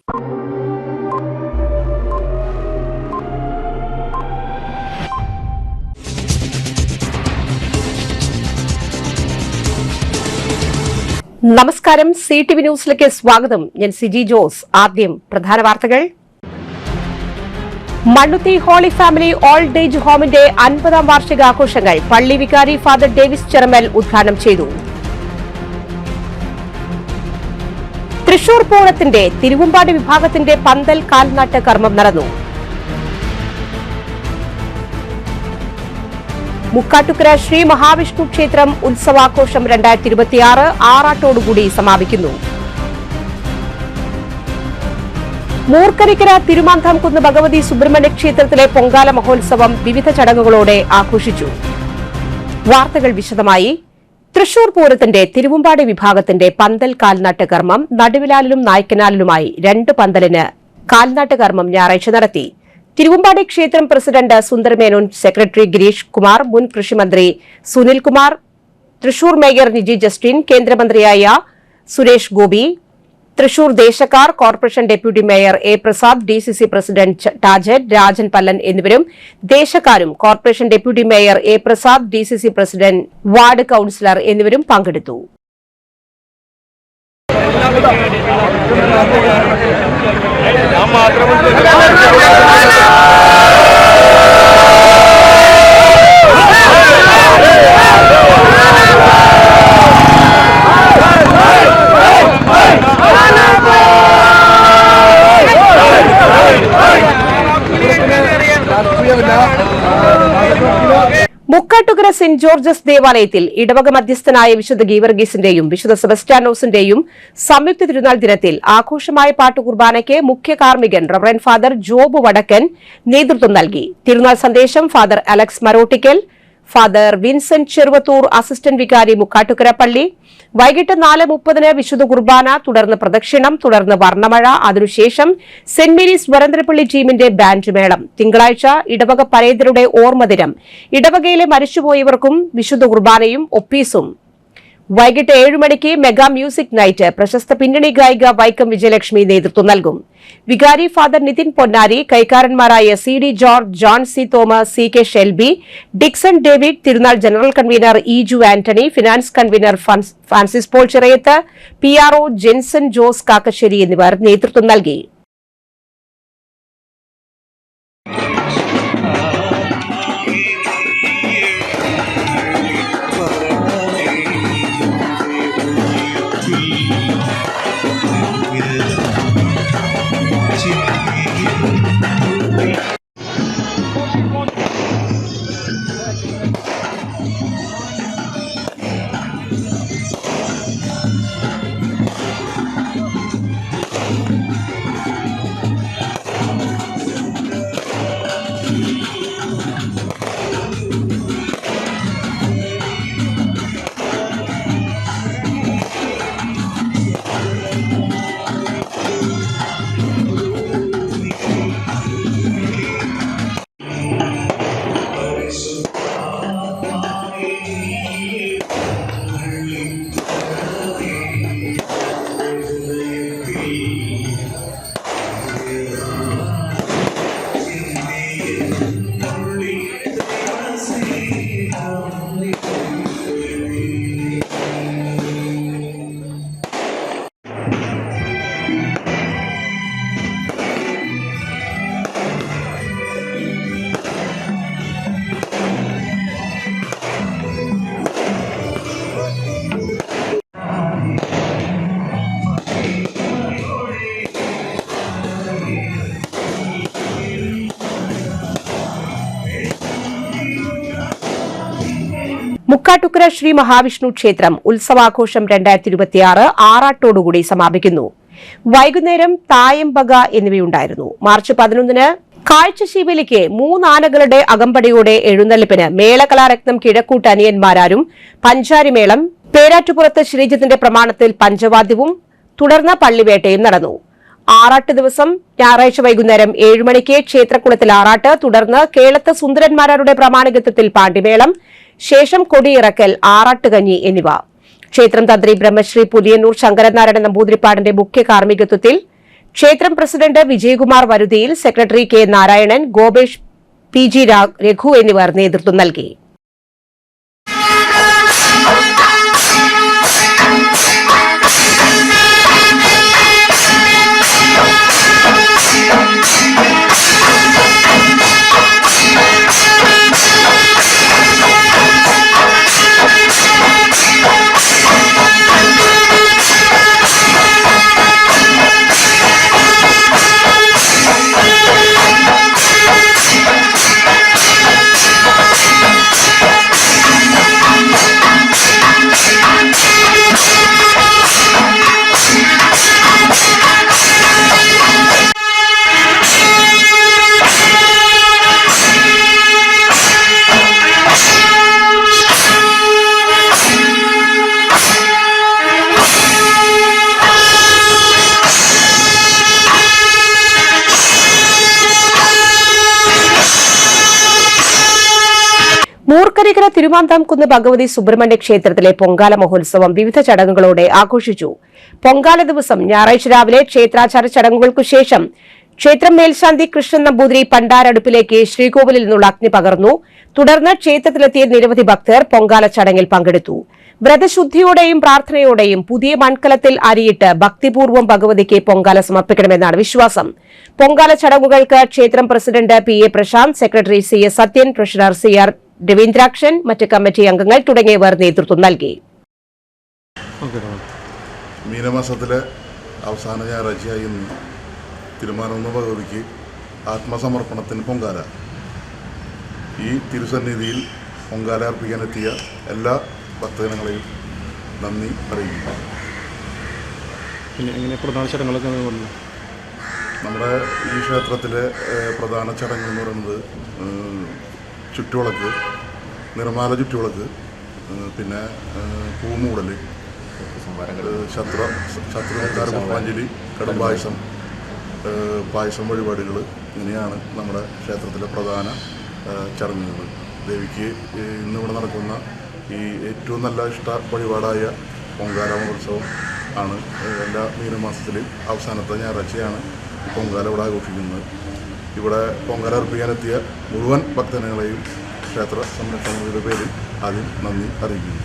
നമസ്കാരം, CTV ന്യൂസിലേക്ക് സ്വാഗതം. ഞാൻ സിജി ജോസ്. ആദ്യം പ്രധാന വാർത്തകൾ. Mannuthy holy family old age ഹോമിന്റെ 50ാം വാർഷികാഘോഷങ്ങൾ പള്ളി വികാരി ഫാദർ ഡേവിസ് ചെറമൽ ഉദ്ഘാടനം ചെയ്തു. തൃശൂർ പൂരത്തിന്റെ തിരുവമ്പാടി വിഭാഗത്തിന്റെ പന്തൽ കാൽനാട്ട് കർമ്മം നടന്നു. മുക്കാട്ടുകര ശ്രീ മഹാവിഷ്ണു ക്ഷേത്രം ഉത്സവാഘോഷം 2026 ആറാട്ടോടുകൂടി സമാപിക്കുന്നു. മൂർക്കനിക്കര തിരുമാന്താംകുന്ന് ഭഗവതി സുബ്രഹ്മണ്യ ക്ഷേത്രത്തിലെ പൊങ്കാല മഹോത്സവം വിവിധ ചടങ്ങുകളോടെ ആഘോഷിച്ചു. വാർത്തകൾ വിശദമായി. തൃശൂർ പൂരത്തിന്റെ തിരുവമ്പാടി വിഭാഗത്തിന്റെ പന്തൽ കാൽനാട്ട് കർമ്മം നടുവിലാലിലും നായ്ക്കനാലിലുമായി 2 പന്തലിന് കാൽനാട്ട് കർമ്മം ഞായറാഴ്ച നടത്തി. തിരുവമ്പാടി ക്ഷേത്രം പ്രസിഡന്റ് സുന്ദർ മേനോൻ, സെക്രട്ടറി ഗിരീഷ് കുമാർ, മുൻ കൃഷിമന്ത്രി സുനിൽകുമാർ, തൃശൂർ മേയർ നിജി ജസ്റ്റിൻ, കേന്ദ്രമന്ത്രിയായ സുരേഷ് ഗോപി, തൃശൂർ ദേശക്കാർ corporation deputy mayor A Prasad, DCC president Tajan Rajan Pallan എന്നിവരും ദേശക്കാരും corporation deputy mayor A Prasad, DCC president ward councillor എന്നിവരും പങ്കെടുത്തു. മുക്കാട്ടുകര സെന്റ് ജോർജസ് ദേവാലയത്തിൽ ഇടവക മധ്യസ്ഥനായ വിശുദ്ധ ഗീവർഗീസിന്റെയും വിശുദ്ധ സെബസ്റ്റ്യാനോസിന്റെയും സംയുക്ത തിരുനാൾ ദിനത്തിൽ ആഘോഷമായ പാട്ടുകുർബാനയ്ക്ക് മുഖ്യ കാർമ്മികൻ റവറന്റ് ഫാദർ ജോബ് വടക്കൻ നേതൃത്വം നൽകി. തിരുനാൾ സന്ദേശം father Alex Marottickal, father Vincent Cheruvathur, assistant വികാരി മുക്കാട്ടുകര പള്ളി. വൈകിട്ട് 4:30 വിശുദ്ധ കുർബാന, തുടർന്ന് പ്രദക്ഷിണം, തുടർന്ന് വർണ്ണമഴ, അതിനുശേഷം സെന്റ് മേരീസ് വരന്തരപ്പള്ളി ടീമിന്റെ ബാൻഡ് മേളം. തിങ്കളാഴ്ച ഇടവക പരേതരുടെ ഓർമ്മദിനം. ഇടവകയിലെ മരിച്ചുപോയവർക്കും വിശുദ്ധ കുർബാനയും ഒപ്പീസും. വൈകിട്ട് 7 മണിക്ക് മെഗാ മ്യൂസിക് നൈറ്റ്. പ്രശസ്ത പിന്നണി ഗായിക വൈക്കം വിജയലക്ഷ്മി നേതൃത്വം നൽകും. വികാരി ഫാദർ നിതിൻ പൊന്നാരി, കൈക്കാരന്മാരായ CD George, John C Thomas, CK Shelby, Dixon David, തിരുനാൾ general convener Iju Antony, finance convener Francis Paul Chirayath, PRO Jenson Jose Kakkassery എന്നിവർ നേതൃത്വം നൽകി. മുക്കാട്ടുകര ശ്രീ മഹാവിഷ്ണു ക്ഷേത്രം ഉത്സവാഘോഷം 2026 ആറാട്ടോടുകൂടി സമാപിക്കുന്നു. വൈകുന്നേരം തായമ്പക എന്നിവയുണ്ടായിരുന്നു. മാർച്ച് 11 കാഴ്ചശീവേലിക്ക് 3 ആനകളുടെ അകമ്പടിയോടെ എഴുന്നള്ളിപ്പിന് മേളകലാരത്നം കിഴക്കൂട്ട് അനിയന്മാരും പഞ്ചാരിമേളം, പേരാറ്റുപുറത്ത് ശ്രീജിത്തിന്റെ പ്രമാണത്തിൽ പഞ്ചവാദ്യവും തുടർന്ന് പള്ളിവേട്ടയും നടന്നു. ആറാട്ട് ദിവസം ഞായറാഴ്ച വൈകുന്നേരം 7 മണിക്ക് ക്ഷേത്രക്കുളത്തിൽ ആറാട്ട്, തുടർന്ന് കേളത്ത് സുന്ദരന്മാരുടെ പ്രമാണികത്വത്തിൽ പാണ്ടിമേളം, ശേഷം കൊടിയിറക്കൽ, ആറാട്ടുകഞ്ഞി എന്നിവ. ക്ഷേത്രം തന്ത്രി ബ്രഹ്മശ്രീ പുലിയന്നൂർ ശങ്കരനാരായണ നമ്പൂതിരിപ്പാടിന്റെ മുഖ്യ കാർമ്മികത്വത്തിൽ ക്ഷേത്രം president Vijayakumar Varuthiyil, secretary K Narayanan, Gopesh, P G Raghu എന്നിവർ നേതൃത്വം നൽകി. മൂർക്കരയ്ക്കര തിരുമാന്താംകുന്ന് ഭഗവതി സുബ്രഹ്മണ്യ ക്ഷേത്രത്തിലെ പൊങ്കാല മഹോത്സവം വിവിധ ചടങ്ങുകളോടെ ആഘോഷിച്ചു. പൊങ്കാല ദിവസം ഞായറാഴ്ച രാവിലെ ക്ഷേത്രാചാര ചടങ്ങുകൾക്കു ശേഷം ക്ഷേത്രം മേൽശാന്തി കൃഷ്ണൻ നമ്പൂതിരി പണ്ടാരടുപ്പിലേക്ക് ശ്രീകോവിലിൽ നിന്നുള്ള അഗ്നി പകർന്നു. തുടർന്ന് ക്ഷേത്രത്തിലെത്തിയ നിരവധി ഭക്തർ പൊങ്കാല ചടങ്ങിൽ പങ്കെടുത്തു. വ്രതശുദ്ധിയോടെയും പ്രാർത്ഥനയോടെയും പുതിയ മൺകലത്തിൽ അരിയിട്ട് ഭക്തിപൂർവ്വം ഭഗവതിക്ക് പൊങ്കാല സമർപ്പിക്കണമെന്നാണ് വിശ്വാസം. പൊങ്കാല ചടങ്ങുകൾക്ക് ക്ഷേത്രം president P A Prashanth, secretary C S Sathyan, treasurer C R Raveendrakshan, മറ്റ് കമ്മിറ്റി അംഗങ്ങൾ തുടങ്ങിയവർ നേതൃത്വം നൽകി. മീനമാസത്തിലെ അവസാന ഞായറാഴ്ചയായി ഇന്ന് തിരുമാനകുന്ന് ഭഗവതിക്ക് ആത്മസമർപ്പണത്തിന് പൊങ്കാല. ഈ തിരുസന്നിധിയിൽ പൊങ്കാല അർപ്പിക്കാനെത്തിയ എല്ലാ ഭക്തജനങ്ങളെയും നന്ദി അറിയിക്കുന്നു. നമ്മുടെ ഈ ക്ഷേത്രത്തിലെ പ്രധാന ചടങ്ങ് എന്ന് പറയുന്നത് ചുറ്റുവിളക്ക്, നിർമ്മാല ചുറ്റുവിളക്ക്, പിന്നെ പൂമൂടൽ, ശത്രുനക്കാർ പുഷ്പാഞ്ജലി, കടുംപായസം, പായസം വഴിപാടുകൾ, ഇങ്ങനെയാണ് നമ്മുടെ ക്ഷേത്രത്തിലെ പ്രധാന ചടങ്ങുകൾ. ദേവിക്ക് ഇന്നിവിടെ നടക്കുന്ന ഈ ഏറ്റവും നല്ല ഇഷ്ട വഴിപാടായ പൊങ്കാല മഹോത്സവം ആണ്. എല്ലാ മീനമാസത്തിലെ അവസാനത്തെ ഞായറാഴ്ചയാണ് ഈ പൊങ്കാല ഇവിടെ ആഘോഷിക്കുന്നത്. ഇവിടെ പൊങ്കാല അർപ്പിക്കാനെത്തിയ മുഴുവൻ ഭക്തജനങ്ങളെയും ക്ഷേത്ര സംരക്ഷണ സമിതിയുടെ പേരിൽ ആദ്യം നന്ദി അറിയിക്കുന്നു.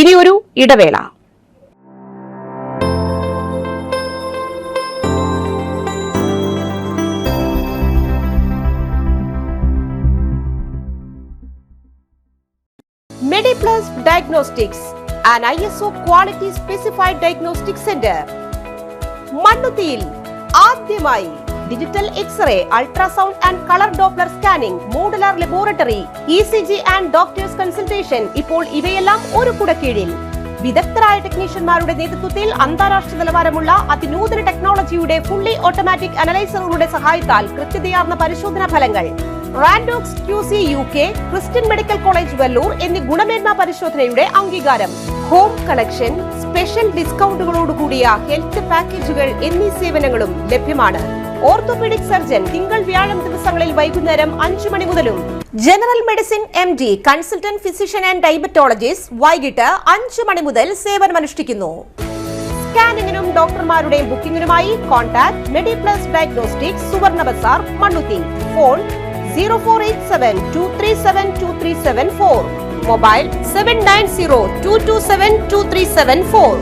ഇനിയൊരു ഇടവേള. MediPlus Diagnostics, an ISO quality specified diagnostic center. മണ്ണുത്തിയിൽ ആദ്യമായി digital x-ray, ultrasound and colour Doppler scanning, modular laboratory, ECG and doctors consultation. ഇപ്പോൾ ഇവയെല്ലാം ഒരു കുടക്കീഴിൽ. വിദഗ്ധരായ ടെക്നീഷ്യന്മാരുടെ നേതൃത്വത്തിൽ അന്താരാഷ്ട്ര നിലവാരമുള്ള അതിനൂതന ടെക്നോളജിയുടെ ഫുള്ളി ഓട്ടോമാറ്റിക് അനലൈസറുകളുടെ സഹായത്താൽ കൃത്യതയാർന്ന പരിശോധനാ ഫലങ്ങൾ. റാൻഡോക്സ് QC UK, Christian medical college Vellore എന്നീ ഗുണമേന്മ പരിശോധനയുടെ അംഗീകാരം. ഹോം കളക്ഷൻ, സ്പെഷ്യൽ ഡിസ്കൗണ്ടുകളോടുകൂടിയ ഹെൽത്ത് പാക്കേജുകൾ എന്നീ സേവനങ്ങളും ലഭ്യമാണ്. ഓർത്തോപീഡിക് സർജൻ തിങ്കൾ വ്യാഴം ദിവസങ്ങളിൽ വൈകുന്നേരം 5 മണി മുതലും, general medicine MD, consultant physician and diabetologist വൈകിട്ട് 5 മണി മുതൽ സേവനമനുഷ്ഠിക്കുന്നു. സ്കാനിങ്ങിനും ഡോക്ടർമാരുടെ ബുക്കിംഗിനുമായി കോൺടാക്ട് MediPlus Diagnostics, സുവർണ ബസാർ, മണ്ണുത്തി. Phone 0487 237 2374, mobile 7902272374.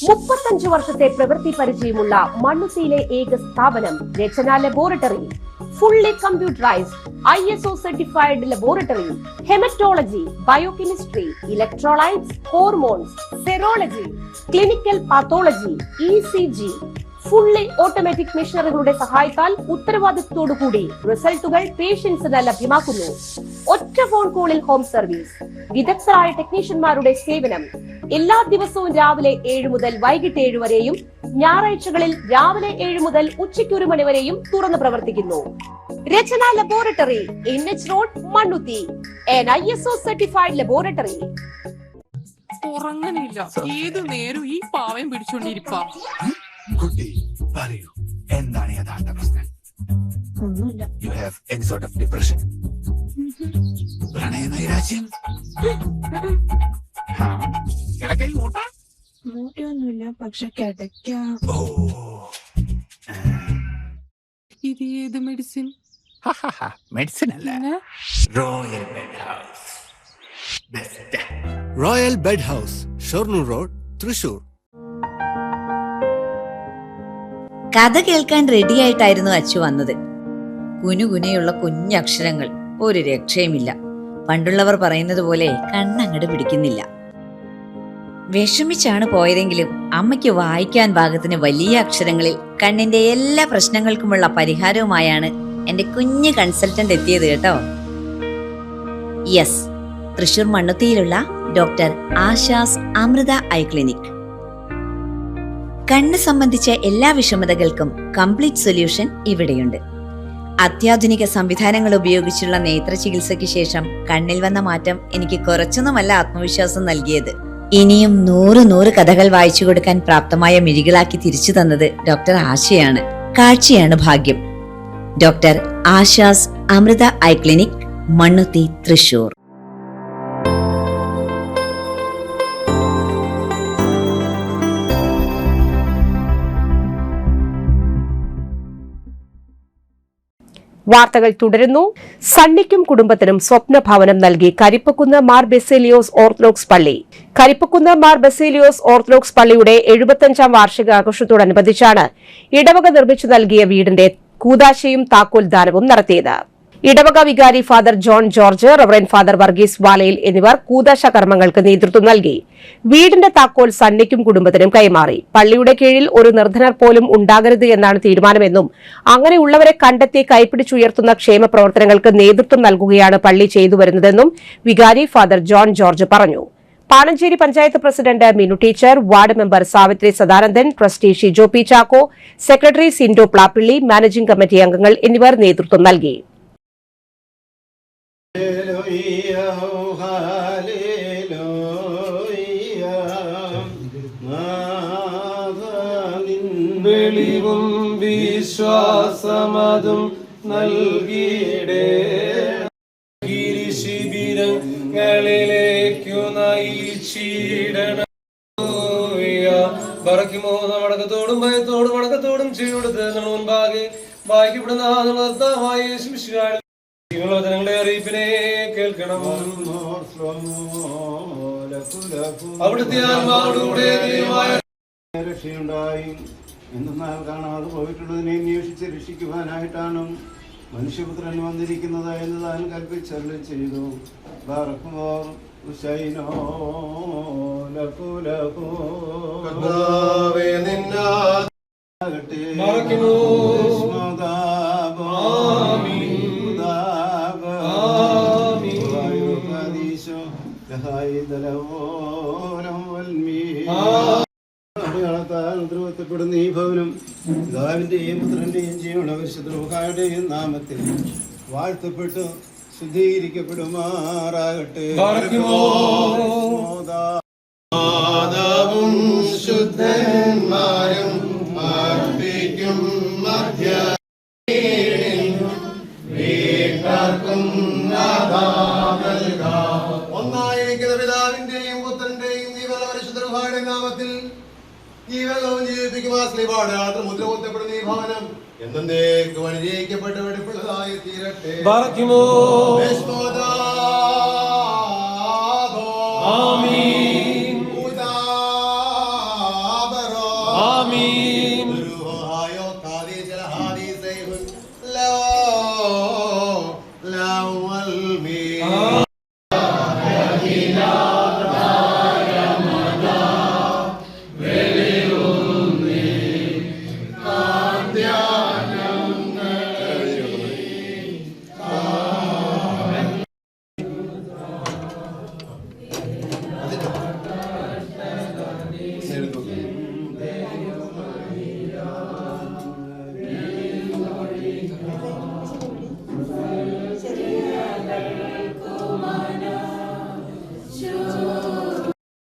35 വർഷത്തെ പ്രവൃത്തി പരിചയമുള്ള മണ്ണുത്തിയിലെ ഏക സ്ഥാപനം Rachana laboratory. Fully computerised ISO certified laboratory. Haematology, biochemistry, electrolytes, hormones, serology, clinical pathology, ECG. Fully automatic മെഷീനറികളുടെ സഹായത്താൽ ഉത്തരവാദിത്വത്തോടുകൂടി റിസൾട്ടുകൾ പേഷ്യൻസിന് ലഭ്യമാക്കുന്നു. ഒറ്റ ഫോൺ കോളിൽ ഹോം സർവീസ്. വിദഗ്ധരായ ടെക്നീഷ്യന്മാരുടെ സേവനം. എല്ലാ ദിവസവും രാവിലെ 7 മുതൽ വൈകിട്ട് 7 വരെയും ഞായറാഴ്ചകളിൽ രാവിലെ 7 മുതൽ ഉച്ചയ്ക്ക് 1 മണി വരെയും തുറന്നു പ്രവർത്തിക്കുന്നു. Rachana laboratory, NH road, Mannuthy. ISO certified laboratory. ഉറങ്ങണില്ല, ഏതു നേരം ഈ പാവം പിടിച്ചോണ്ടിരിപ്പാ. കുട്ടി പറയൂ, എന്താണ് യഥാർത്ഥ പ്രശ്നം? ഒന്നുമില്ല. You have any sort of depression, പ്രണയ നൈരാശ്യം? മൂട്ടിയൊന്നുമില്ല, പക്ഷെ കിടക്കാം. ഓ, ഇത് ഏത് മെഡിസിൻ? മെഡിസിൻ അല്ല, royal bed house. Best. Royal bed house, Shoranur road, Thrissur. കഥ കേൾക്കാൻ റെഡിയായിട്ടായിരുന്നു അച്ചു വന്നത്. കുനുകുനയുള്ള കുഞ്ഞക്ഷരങ്ങൾ, ഒരു രക്ഷയുമില്ല. പണ്ടുള്ളവർ പറയുന്നത് പോലെ കണ്ണങ്ങട് പിടിക്കുന്നില്ല. വിഷമിച്ചാണ് പോയതെങ്കിലും അമ്മയ്ക്ക് വായിക്കാൻ പാകത്തിന് വലിയ അക്ഷരങ്ങളിൽ കണ്ണിന്റെ എല്ലാ പ്രശ്നങ്ങൾക്കുമുള്ള പരിഹാരവുമായാണ് എന്റെ കുഞ്ഞ് കൺസൾട്ടന്റ് എത്തിയത് കേട്ടോ. യെസ്, തൃശൂർ മണ്ണുത്തിയിലുള്ള doctor Asha's Amrita eye clinic. കണ്ണ് സംബന്ധിച്ച എല്ലാ വിഷമതകൾക്കും കംപ്ലീറ്റ് സൊല്യൂഷൻ ഇവിടെയുണ്ട്. അത്യാധുനിക സംവിധാനങ്ങൾ ഉപയോഗിച്ചുള്ള നേത്ര ചികിത്സയ്ക്ക് ശേഷം കണ്ണിൽ വന്ന മാറ്റം എനിക്ക് കുറച്ചൊന്നുമല്ല ആത്മവിശ്വാസം നൽകിയത്. ഇനിയും 100 കഥകൾ വായിച്ചു കൊടുക്കാൻ പ്രാപ്തമായ മിഴികളാക്കി തിരിച്ചു തന്നത് ഡോക്ടർ ആശയാണ്. കാഴ്ചയാണ് ഭാഗ്യം. Doctor Asha's Amrita eye clinic, Mannuthy, Thrissur. വാർത്തകൾ തുടരുന്നു. സണ്ണിക്കും കുടുംബത്തിനും സ്വപ്ന ഭവനം നൽകി കരിപ്പക്കുന്ന് മാർ ബെസേലിയോസ് ഓർത്തഡോക്സ് പള്ളി. കരിപ്പക്കുന്ന് മാർ ബെസേലിയോസ് ഓർത്തഡോക്സ് പള്ളിയുടെ 75ാം വാർഷികാഘോഷത്തോടനുബന്ധിച്ചാണ് ഇടവക നിർമ്മിച്ചു നൽകിയ വീടിന്റെ കൂദാശയും താക്കോൽ ദാനവും നടത്തിയത്. ഇടവക വികാരി father John George, reverend father Varghese Valayil എന്നിവർ കൂദാശ കർമ്മങ്ങൾക്ക് നേതൃത്വം നൽകി. വീടിന്റെ താക്കോൽ സണ്ണിക്കും കുടുംബത്തിനും കൈമാറി. പള്ളിയുടെ കീഴിൽ ഒരു നിർധനർ പോലും ഉണ്ടാകരുത് എന്നാണ് തീരുമാനമെന്നും അങ്ങനെയുള്ളവരെ കണ്ടെത്തി കൈപ്പിടിച്ചുയർത്തുന്ന ക്ഷേമ പ്രവർത്തനങ്ങൾക്ക് നേതൃത്വം നൽകുകയാണ് പള്ളി ചെയ്തുവരുന്നതെന്നും വികാരി ഫാദർ ജോൺ ജോർജ് പറഞ്ഞു. Panancherry panchayat president Minu teacher, ward member Savithri Sadanandan, trustee Shijo P Chacko, secretary Sindo Plappilly, managing committee അംഗങ്ങൾ എന്നിവർ നേതൃത്വം നൽകി. വെളിവും വിശ്വാസമതും നൽകിയിടേ ശിബിരങ്ങളിലേക്കു നയിച്ചിടണം. പറക്കുമോ മടക്കത്തോടും ഭയത്തോടും മടക്കത്തോടും ചെയ്തെടുത്ത് നമ്മൾ മുൻപാകെ വായിക്കപ്പെടുന്ന വചനങ്ങളുടെ അറിയിപ്പിനെ കേൾക്കണം. അവിടുത്തെ ആത്മാവോടുകൂടെ രക്ഷയുണ്ടായി. എന്തെന്നാൽ കാണാതെ പോയിട്ടുള്ളതിനെ അന്വേഷിച്ച് രക്ഷിക്കുവാനായിട്ടാണ് മനുഷ്യപുത്രൻ വന്നിരിക്കുന്നത് എന്ന് താൻ കൽപ്പിച്ചരുളി ചെയ്തു. പ്പെടുന്ന ഈ ഭവനം പിതാവിന്റെയും പുത്രന്റെയും ജീവന പരിശുദ്ധരുടെയും നാമത്തിൽ വാഴ്ത്തപ്പെട്ടു ശുദ്ധീകരിക്കപ്പെടുമാറാകട്ടെ. ശുദ്ധന്മാരും അർപ്പിക്കും ഒന്നായിരിക്കുന്ന പിതാവിന്റെയും പുത്രന്റെയും ജീവന പരിശുദ്ധരുടെ നാമത്തിൽ ജീവനവും ജീവിപ്പിക്കുവാ ശ്രീപാട് മുദ്രകുത്തപ്പെടുന്ന ഈ ഭവനം എന്നേക്ക് അനുഗ്രഹിക്കപ്പെട്ട വെടിപ്പുള്ളതായി തീരട്ടെ.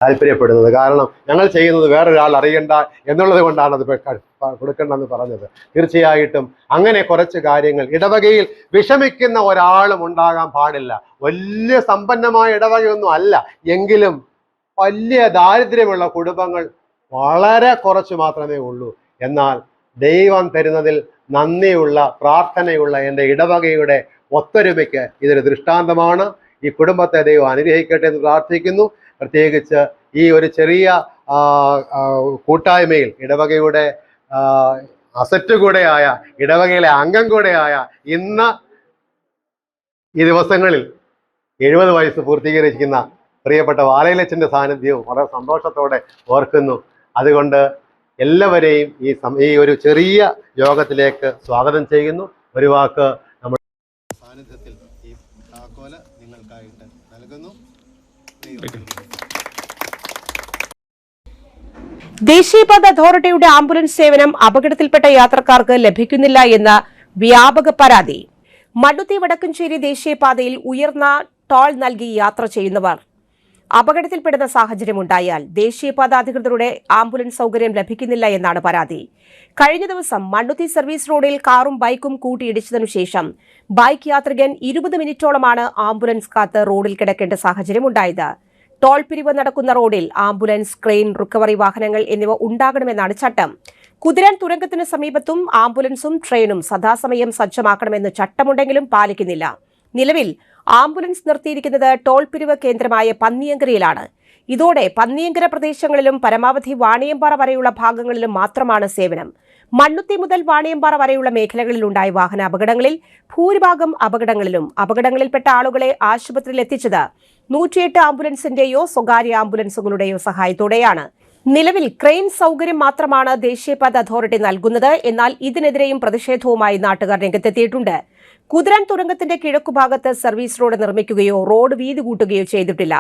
താല്പര്യപ്പെടുന്നത്. കാരണം ഞങ്ങൾ ചെയ്യുന്നത് വേറൊരാൾ അറിയണ്ട എന്നുള്ളത് കൊണ്ടാണ് അത് കൊടുക്കേണ്ടെന്ന് പറഞ്ഞത്. തീർച്ചയായിട്ടും അങ്ങനെ കുറച്ച് കാര്യങ്ങൾ, ഇടവകയിൽ വിഷമിക്കുന്ന ഒരാളും ഉണ്ടാകാൻ പാടില്ല. വലിയ സമ്പന്നമായ ഇടവകയൊന്നും അല്ല എങ്കിലും വലിയ ദാരിദ്ര്യമുള്ള കുടുംബങ്ങൾ വളരെ കുറച്ച് മാത്രമേ ഉള്ളൂ. എന്നാൽ ദൈവം തരുന്നതിൽ നന്ദിയുള്ള, പ്രാർത്ഥനയുള്ള എൻ്റെ ഇടവകയുടെ ഒത്തൊരുമയ്ക്ക് ഇതൊരു ദൃഷ്ടാന്തമാണ്. ഈ കുടുംബത്തെ ദൈവം അനുഗ്രഹിക്കട്ടെ എന്ന് പ്രാർത്ഥിക്കുന്നു. പ്രത്യേകിച്ച് ഈ ഒരു ചെറിയ കൂട്ടായ്മയിൽ ഇടവകയുടെ അസറ്റ് കൂടെയായ, ഇടവകയിലെ അംഗം കൂടെയായ ഇന്ന് ഈ ദിവസങ്ങളിൽ 70 വയസ്സ് പൂർത്തീകരിക്കുന്ന പ്രിയപ്പെട്ട വാലയിലച്ചൻ്റെ സാന്നിധ്യവും വളരെ സന്തോഷത്തോടെ ഓർക്കുന്നു. അതുകൊണ്ട് എല്ലാവരെയും ഈ ഒരു ചെറിയ യോഗത്തിലേക്ക് സ്വാഗതം ചെയ്യുന്നു. ഒരു വാക്ക് നമ്മുടെ സാന്നിധ്യത്തിൽ ഈ താക്കോല് നിങ്ങൾക്കായിട്ട് നൽകുന്നു. ദേശീയപാത അതോറിറ്റിയുടെ ആംബുലൻസ് സേവനം അപകടത്തിൽപ്പെട്ട യാത്രക്കാർക്ക് ലഭിക്കുന്നില്ല എന്ന വ്യാപക പരാതി. മണ്ണുത്തി വടക്കഞ്ചേരി ദേശീയപാതയിൽ ഉയർന്ന ടോൾ നൽകി യാത്ര ചെയ്യുന്നവർ അപകടത്തിൽപ്പെടുന്ന സാഹചര്യമുണ്ടായാൽ ദേശീയപാത അധികൃതരുടെ ആംബുലൻസ് സൗകര്യം ലഭിക്കുന്നില്ല എന്നാണ് പരാതി. കഴിഞ്ഞ ദിവസം മണ്ണുത്തി സർവീസ് റോഡിൽ കാറും ബൈക്കും കൂട്ടിയിടിച്ചതിനു ശേഷം ബൈക്ക് യാത്രികൻ 20 മിനിറ്റോളമാണ് ആംബുലൻസ് കാത്ത് റോഡിൽ കിടക്കേണ്ട സാഹചര്യമുണ്ടായത്. ടോൾ പിരിവ് നടക്കുന്ന റോഡിൽ ആംബുലൻസ്, ക്രെയിൻ, റിക്കവറി വാഹനങ്ങൾ എന്നിവ ഉണ്ടാകണമെന്നാണ് ചട്ടം. കുതിരാൻ തുരങ്കത്തിന് സമീപത്തും ആംബുലൻസും ട്രെയിനും സദാസമയം സജ്ജമാക്കണമെന്ന് ചട്ടമുണ്ടെങ്കിലും പാലിക്കുന്നില്ല. നിലവിൽ ആംബുലൻസ് നിർത്തിയിരിക്കുന്നത് ടോൾ പിരിവ് കേന്ദ്രമായ പന്നിയങ്കരയിലാണ്. ഇതോടെ പന്നിയങ്കര പ്രദേശങ്ങളിലും പരമാവധി വാണിയമ്പാറ വരെയുള്ള ഭാഗങ്ങളിലും മാത്രമാണ് സേവനം. മണ്ണുത്തി മുതൽ വാണിയമ്പാറ വരെയുള്ള മേഖലകളിലുണ്ടായ വാഹന അപകടങ്ങളിൽ ഭൂരിഭാഗം അപകടങ്ങളിൽപ്പെട്ട ആളുകളെ ആശുപത്രിയിൽ എത്തിച്ചത് 108 ആംബുലൻസിന്റെയോ സ്വകാര്യ ആംബുലൻസുകളുടെയോ സഹായത്തോടെയാണ്. നിലവിൽ ക്രെയിൻ സൗകര്യം മാത്രമാണ് ദേശീയപാത അതോറിറ്റി നൽകുന്നത്. എന്നാൽ ഇതിനെതിരെയും പ്രതിഷേധവുമായി നാട്ടുകാർ രംഗത്തെത്തിയിട്ടുണ്ട്. കുതിരാൻ തുരങ്കത്തിന്റെ കിഴക്കുഭാഗത്ത് സർവീസ് റോഡ് നിർമ്മിക്കുകയോ റോഡ് വീതി കൂട്ടുകയോ ചെയ്തിട്ടില്ല.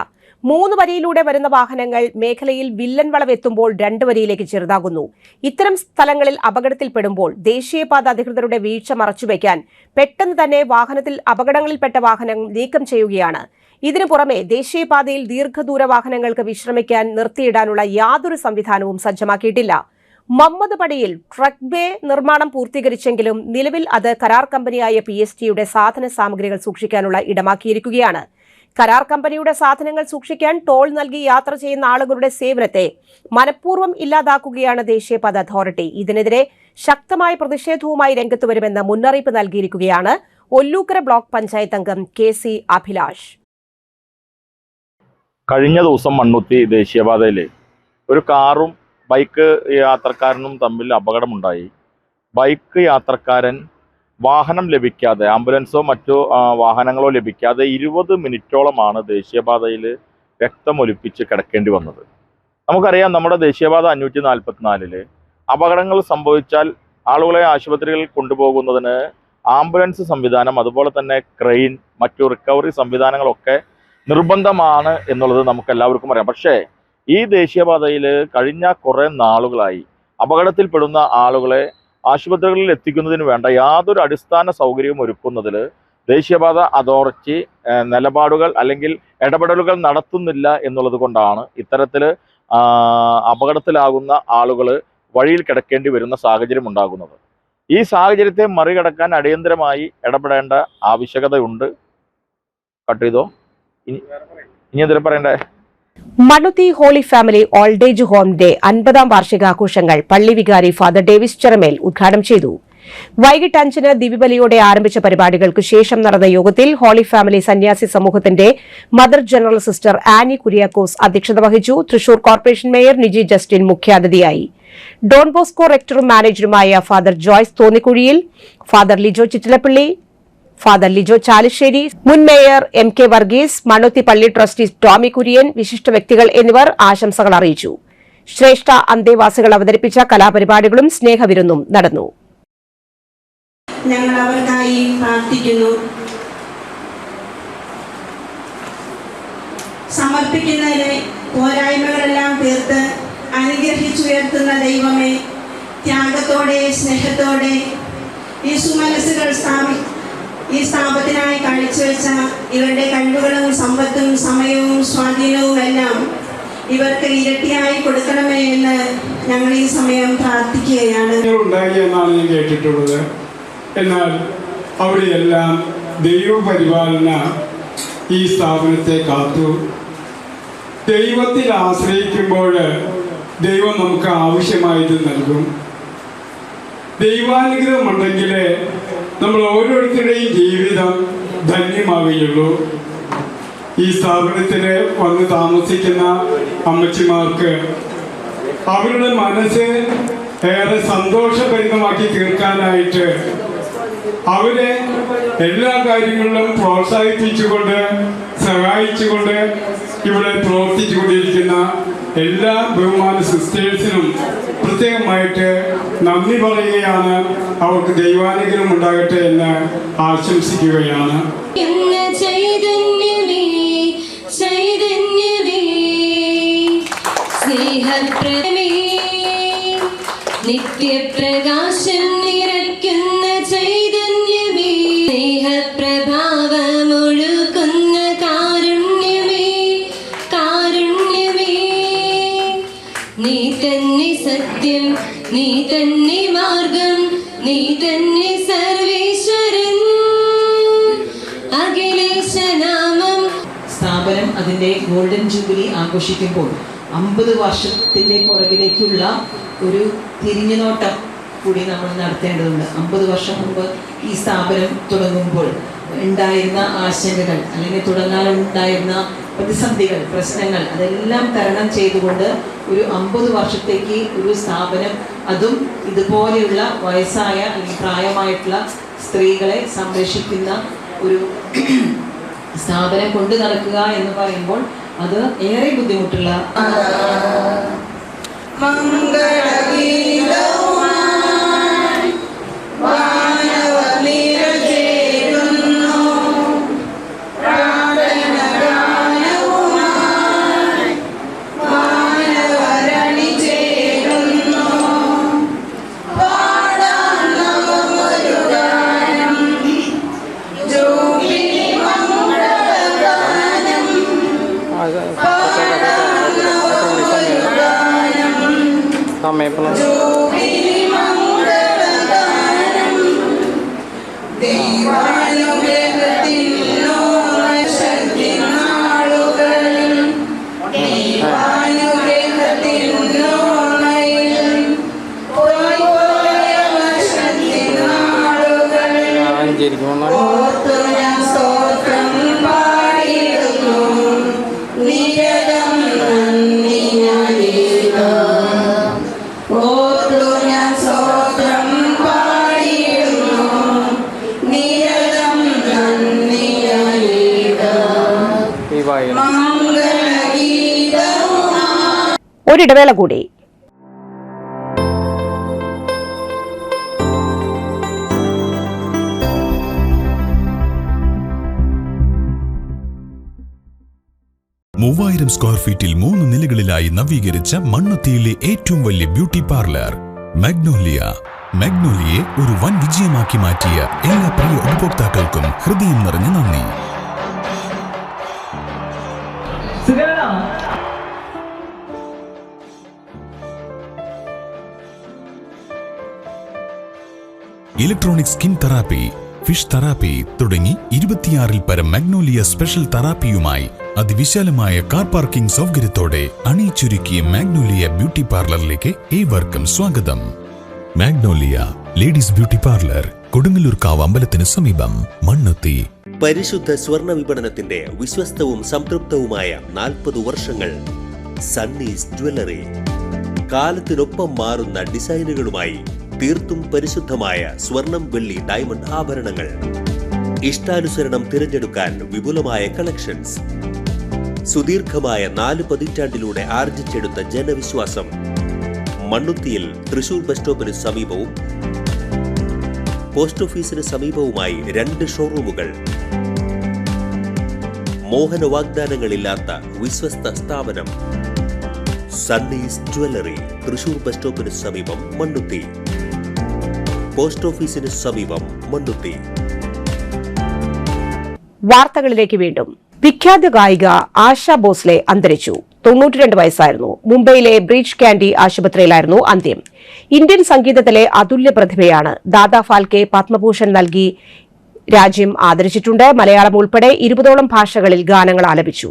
3 വരിയിലൂടെ വരുന്ന വാഹനങ്ങൾ മേഖലയിൽ വില്ലൻ വളവെത്തുമ്പോൾ 2 വരിയിലേക്ക് ചെറുതാകുന്നു. ഇത്തരം സ്ഥലങ്ങളിൽ അപകടത്തിൽപ്പെടുമ്പോൾ ദേശീയപാത അധികൃതരുടെ വീഴ്ച മറച്ചുവെക്കാൻ പെട്ടെന്ന് തന്നെ വാഹനത്തിൽ അപകടങ്ങളിൽപ്പെട്ട വാഹനം നീക്കം ചെയ്യുകയാണ്. ഇതിനു പുറമെ ദേശീയപാതയിൽ ദീർഘദൂര വാഹനങ്ങൾക്ക് വിശ്രമിക്കാൻ നിർത്തിയിടാനുള്ള യാതൊരു സംവിധാനവും സജ്ജമാക്കിയിട്ടില്ല. മമ്മദ് പടിയിൽ ട്രക്ക് ബേ നിർമ്മാണം പൂർത്തീകരിച്ചെങ്കിലും നിലവിൽ അത് കരാർ കമ്പനിയായ PSTയുടെ സാധന സാമഗ്രികൾ സൂക്ഷിക്കാനുള്ള ഇടമാക്കിയിരിക്കുകയാണ്. കരാർ കമ്പനിയുടെ സാധനങ്ങൾ സൂക്ഷിക്കാൻ ടോൾ നൽകി യാത്ര ചെയ്യുന്ന ആളുകളുടെ സേവനത്തെ മനഃപൂർവ്വം ഇല്ലാതാക്കുകയാണ് ദേശീയപാത അതോറിറ്റി. ഇതിനെതിരെ ശക്തമായ പ്രതിഷേധവുമായി രംഗത്ത് വരുമെന്ന് മുന്നറിയിപ്പ് നൽകിയിരിക്കുകയാണ് ഒല്ലൂക്കര ബ്ലോക്ക് പഞ്ചായത്ത് അംഗം KC അഭിലാഷ്. കഴിഞ്ഞ ദിവസം മണ്ണുത്തി ദേശീയപാതയിൽ ഒരു കാറും ബൈക്ക് യാത്രക്കാരനും തമ്മിൽ അപകടമുണ്ടായി. ബൈക്ക് യാത്രക്കാരൻ വാഹനം ലഭിക്കാതെ, ആംബുലൻസോ മറ്റോ വാഹനങ്ങളോ ലഭിക്കാതെ 20 മിനിറ്റോളമാണ് ദേശീയപാതയിൽ രക്തമൊലിപ്പിച്ച് കിടക്കേണ്ടി വന്നത്. നമുക്കറിയാം, നമ്മുടെ ദേശീയപാത 544 അപകടങ്ങൾ സംഭവിച്ചാൽ ആളുകളെ ആശുപത്രികളിൽ കൊണ്ടുപോകുന്നതിന് ആംബുലൻസ് സംവിധാനം, അതുപോലെ തന്നെ ക്രെയിൻ, മറ്റു റിക്കവറി സംവിധാനങ്ങളൊക്കെ നിർബന്ധമാണ് എന്നുള്ളത് നമുക്ക് എല്ലാവർക്കും അറിയാം. പക്ഷേ ഈ ദേശീയപാതയിൽ കഴിഞ്ഞ കുറേ നാളുകളായി അപകടത്തിൽപ്പെടുന്ന ആളുകളെ ആശുപത്രികളിൽ എത്തിക്കുന്നതിന് വേണ്ട യാതൊരു അടിസ്ഥാന സൗകര്യവും ഒരുക്കുന്നതിൽ ദേശീയപാത അതോറിറ്റി നിലപാടുകൾ അല്ലെങ്കിൽ ഇടപെടലുകൾ നടത്തുന്നില്ല എന്നുള്ളത് കൊണ്ടാണ് ഇത്തരത്തിൽ അപകടത്തിലാകുന്ന ആളുകൾ വഴിയിൽ കിടക്കേണ്ടി വരുന്ന സാഹചര്യം ഉണ്ടാകുന്നത്. ഈ സാഹചര്യത്തെ മറികടക്കാൻ അടിയന്തരമായി ഇടപെടേണ്ട ആവശ്യകതയുണ്ട്. കട്ട് ചെയ്തോ, ഇനി എന്തെങ്കിലും പറയണ്ടേ? Mannuthy holy family old age ഹോമിന്റെ 50ാം വാർഷികാഘോഷങ്ങൾ പള്ളി വികാരി ഫാദർ ഡേവിസ് ചെറമേൽ ഉദ്ഘാടനം ചെയ്തു. വൈകിട്ട് 5-ന് ദിവ്യബലിയോടെ ആരംഭിച്ച പരിപാടികൾക്ക് ശേഷം നടന്ന യോഗത്തിൽ ഹോളി ഫാമിലി സന്യാസി സമൂഹത്തിന്റെ mother general sister Annie Kuriakose അധ്യക്ഷത വഹിച്ചു. തൃശൂർ കോർപ്പറേഷൻ മേയർ നിജി ജസ്റ്റിൻ മുഖ്യാതിഥിയായി. ഡോൺ ബോസ്കോ റെക്ടറും മാനേജറുമായ ഫാദർ ജോയ്സ് തോന്നിക്കുഴിയിൽ, ഫാദർ ലിജോ ചിറ്റിലപ്പള്ളി, ഫാദർ ലിജോ ചാലിശ്ശേരി, മുൻ മേയർ MK വർഗീസ്, മണ്ണുത്തി പള്ളി ട്രസ്റ്റി ടോമി കുര്യൻ, വിശിഷ്ട വ്യക്തികൾ എന്നിവർ ആശംസകൾ അറിയിച്ചു. ശ്രേഷ്ഠ അന്തേവാസികൾ അവതരിപ്പിച്ച കലാപരിപാടികളും സ്നേഹവിരുന്നും നടന്നു. ഞങ്ങൾ അവർക്കായി പ്രാർത്ഥിക്കുന്നു. സമർപ്പിക്കുന്നതിന് പോരായ്മകളെല്ലാം തീർത്ത് അനുഗ്രഹിച്ചുയർത്തുന്ന ദൈവമേ, ത്യാഗത്തോടെ സ്നേഹത്തോടെ ഈ സുമനസ്സുകൾ ഈ സ്ഥാപനത്തിനായി കാഴ്ചവെച്ച ഇവരുടെ കഴിവുകളും സമ്പത്തും സമയവും സ്വാധീനവും എല്ലാം ഇവർക്ക് ഇരട്ടിയായി കൊടുക്കണമേ എന്ന് ഞങ്ങൾ ഈ സമയം പ്രാർത്ഥിക്കുകയാണ്. ഉണ്ടായി എന്നാണ് ഞാൻ കേട്ടിട്ടുള്ളത്. എന്നാൽ അവിടെയെല്ലാം ദൈവപരിപാലന ഈ സ്ഥാപനത്തെ കാത്തു. ദൈവത്തിൽ ആശ്രയിക്കുമ്പോൾ ദൈവം നമുക്ക് ആവശ്യമായത് നൽകും. ദൈവാനുഗ്രഹം ഉണ്ടെങ്കിൽ നമ്മൾ ഓരോരുത്തരുടെയും ജീവിതം ധന്യമാവുകയുള്ളൂ. ഈ സ്ഥാപനത്തിൽ വന്ന് താമസിക്കുന്ന അമ്മച്ചിമാർക്ക് അവരുടെ മനസ്സ് ഏറെ സന്തോഷഭരിതമാക്കി തീർക്കാനായിട്ട് അവരെ എല്ലാ കാര്യങ്ങളിലും പ്രോത്സാഹിപ്പിച്ചുകൊണ്ട് സഹായിച്ചുകൊണ്ട് ഇവിടെ പ്രവർത്തിച്ചുകൊണ്ടിരിക്കുന്ന എല്ലാ ബഹുമാന സിസ്റ്റേഴ്സിനും പ്രത്യേകമായിട്ട് നന്ദി പറയുകയാണ്. അവർക്ക് ദൈവാനുഗ്രഹം ഉണ്ടാകട്ടെ എന്ന് ആശംസിക്കുകയാണ്. നിത്യപ്രകാശം നിറയ്ക്കുന്ന ചൈതന്യമേ, സ്നേഹപ്രഭാവമൊഴുകുന്ന കാരുണ്യമേ, കാരുണ്യമേ, നീ തന്നെ സത്യം, നീ തന്നെ മാർഗം, നീ തന്നെ സർവേശ്വരൻ, അഖിലേശനാമം. സ്ഥാപനം അതിൻ്റെ ഗോൾഡൻ ജൂബിലി ആഘോഷിക്കുമ്പോൾ 50 വർഷത്തിൻ്റെ പുറകിലേക്കുള്ള ഒരു തിരിഞ്ഞുനോട്ടം കൂടി നമ്മൾ നടത്തേണ്ടതുണ്ട്. 50 വർഷം മുമ്പ് ഈ സ്ഥാപനം തുടങ്ങുമ്പോൾ ഉണ്ടായിരുന്ന ആശങ്കകൾ അല്ലെങ്കിൽ തുടങ്ങാനുണ്ടായിരുന്ന പ്രതിസന്ധികൾ, പ്രശ്നങ്ങൾ അതെല്ലാം തരണം ചെയ്തുകൊണ്ട് ഒരു 50 വർഷത്തേക്ക് ഒരു സ്ഥാപനം, അതും ഇതുപോലെയുള്ള വയസ്സായ അല്ലെങ്കിൽ പ്രായമായിട്ടുള്ള സ്ത്രീകളെ സംരക്ഷിക്കുന്ന ഒരു സ്ഥാപനം കൊണ്ടു നടക്കുക എന്ന് പറയുമ്പോൾ അത് ഏറെ ബുദ്ധിമുട്ടുള്ള ഒരിടവേള കൂടി. മൂവായിരം സ്ക്വയർ ഫീറ്റിൽ 3 നിലകളിലായി നവീകരിച്ച മണ്ണുത്തിയിലെ ഏറ്റവും വലിയ ബ്യൂട്ടി പാർലർ മാഗ്നോലിയ. മാഗ്നോലിയെ ഒരു വൻ വിജയമാക്കി മാറ്റിയ എല്ലാ പ്രിയ ഉപഭോക്താക്കൾക്കും ഹൃദയം നിറഞ്ഞ നന്ദി. Electronic skin therapy, fish therapy തുടങ്ങി 26-ൽ പരം മാഗ്നോലിയ സ്പെഷ്യൽ തെറാപ്പിയുമായി അതിവിശാലമായ കാർ പാർക്കിംഗ് സൗകര്യത്തോടെ അണിയിച്ചൊരുക്കിയ മാഗ്നോലിയ ബ്യൂട്ടി പാർലറിലേക്ക് ഏവർക്കും സ്വാഗതം. മാഗ്നോലിയ ലേഡീസ് ബ്യൂട്ടി പാർലർ, കൊടുങ്ങല്ലൂർക്കാവ് അമ്പലത്തിന് സമീപം, മണ്ണുത്തി. പരിശുദ്ധ സ്വർണ്ണ വിപണനത്തിന്റെ വിശ്വസ്തവും സംതൃപ്തവുമായ 40 വർഷങ്ങൾ. സണ്ണീസ് ജ്വല്ലറി, കാലത്തിനൊപ്പം മാറുന്ന ഡിസൈനുകളുമായി തീർത്തും പരിശുദ്ധമായ സ്വർണം, വെള്ളി, ഡയമണ്ട് ആഭരണങ്ങൾ. ഇഷ്ടാനുസരണം തിരഞ്ഞെടുക്കാൻ വിപുലമായ കളക്ഷൻസ്. സുദീർഘമായ 4 പതിറ്റാണ്ടിലൂടെ ആർജിച്ചെടുത്ത ജനവിശ്വാസം. മണ്ണുത്തിയിൽ തൃശൂർ ബസ് സ്റ്റോപ്പിന് സമീപവും പോസ്റ്റ് ഓഫീസിന് സമീപവുമായി 2 ഷോറൂമുകൾ. മോഹന വാഗ്ദാനങ്ങളില്ലാത്ത വിശ്വസ്ത സ്ഥാപനം. സണ്ണീസ് ജ്വല്ലറി, തൃശൂർ ബസ് സ്റ്റോപ്പിന് സമീപം, മണ്ണുത്തി. പോസ്റ്റ് ഓഫീസിന് സമീപം, മണ്ണുത്തി. വാർത്തകളിലേക്ക് വീണ്ടും. വിഖ്യാത ഗായിക ആശ ഭോസ്ലെ അന്തരിച്ചു. 92 വയസ്സായിരുന്നു. മുംബൈയിലെ ബ്രീച്ച് കാൻഡി ആശുപത്രിയിലായിരുന്നു അന്ത്യം. ഇന്ത്യൻ സംഗീതത്തിലെ അതുല്യ പ്രതിഭയാണ്. ദാദാ ഫാൽക്കെ പത്മഭൂഷൺ നൽകി രാജ്യം ആദരിച്ചിട്ടുണ്ട്. മലയാളം ഉൾപ്പെടെ 20ഓളം ഭാഷകളിൽ ഗാനങ്ങൾ ആലപിച്ചു.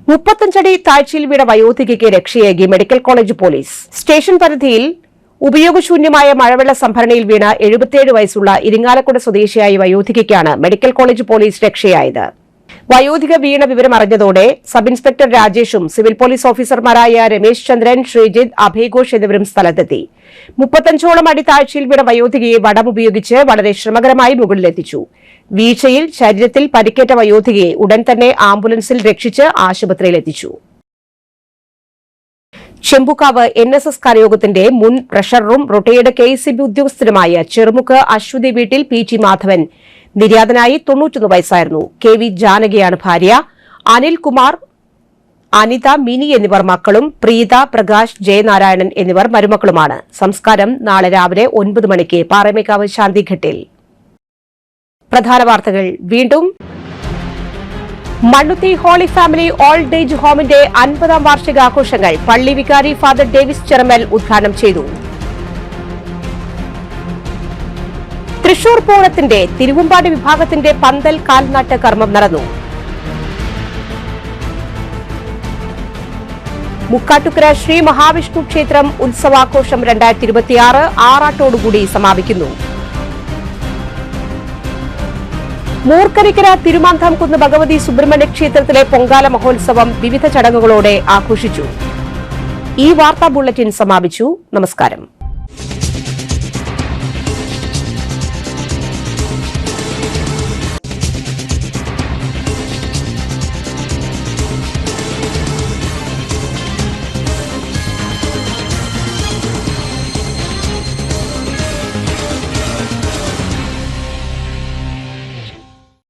35 അടി താഴ്ചയിൽ വീണ വയോധികയ്ക്ക് രക്ഷയേകി മെഡിക്കൽ കോളേജ് പോലീസ്. സ്റ്റേഷൻ പരിധിയിൽ ഉപയോഗശൂന്യമായ മഴവെള്ള സംഭരണിയിൽ വീണ 77 വയസ്സുള്ള ഇരിങ്ങാലക്കുട സ്വദേശിയായ വയോധികയ്ക്കാണ് മെഡിക്കൽ കോളേജ് പോലീസ് രക്ഷയായത്. വയോധിക വീണ വിവരം അറിഞ്ഞതോടെ സബ് ഇൻസ്പെക്ടർ രാജേഷും സിവിൽ പോലീസ് ഓഫീസർമാരായ രമേശ് ചന്ദ്രൻ, ശ്രീജിത്ത്, അഭയഘോഷ് എന്നിവരും സ്ഥലത്തെത്തി. 35ഓളം അടി താഴ്ചയിൽ വീണ വയോധികയെ വടമുപയോഗിച്ച് വളരെ ശ്രമകരമായി മുകളിലെത്തിച്ചു. വീഴ്ചയിൽ ശരീരത്തിൽ പരിക്കേറ്റ വയോധികയെ ഉടൻ തന്നെ ആംബുലൻസിൽ രക്ഷിച്ച് ആശുപത്രിയിലെത്തിച്ചു. ചെമ്പുക്കാവ് NSS കരയോഗത്തിന്റെ മുൻ ട്രഷററും റിട്ടയേർഡ് KCB ഉദ്യോഗസ്ഥനുമായ ചെറുമുക്ക് അശ്വതി വീട്ടിൽ PT മാധവൻ നിര്യാതനായി. 91 വയസ്സായിരുന്നു. KV ജാനകിയാണ് ഭാര്യ. അനിൽകുമാർ, അനിത, മിനി എന്നിവർ മക്കളും. പ്രീത, പ്രകാശ്, ജയനാരായണൻ എന്നിവർ മരുമക്കളുമാണ്. സംസ്കാരം നാളെ രാവിലെ 9 മണിക്ക് പാറമേക്കാവ് ശാന്തിഘട്ടിൽ. പ്രധാന വാർത്തകൾ വീണ്ടും. Mannuthy holy family old age ഹോമിന്റെ 50ാം വാർഷികാഘോഷങ്ങൾ പള്ളി വികാരി ഫാദർ ഡേവിസ് ചെറമൽ ഉദ്ഘാടനം ചെയ്തു. തൃശൂർ പൂരത്തിന്റെ തിരുവമ്പാടി വിഭാഗത്തിന്റെ പന്തൽ കാൽനാട്ട് കർമ്മം നടന്നു. മുക്കാട്ടുകര ശ്രീ മഹാവിഷ്ണു ക്ഷേത്രം ഉത്സവാഘോഷം 2026 ആറാട്ടോടുകൂടി സമാപിക്കുന്നു. മൂർക്കനിക്കര തിരുമാന്താംകുന്ന് ഭഗവതി സുബ്രഹ്മണ്യ ക്ഷേത്രത്തിലെ പൊങ്കാല മഹോത്സവം വിവിധ ചടങ്ങുകളോടെ ആഘോഷിച്ചു. ഈ വാർത്താ ബുള്ളറ്റിൻ സമാപിച്ചു. നമസ്കാരം.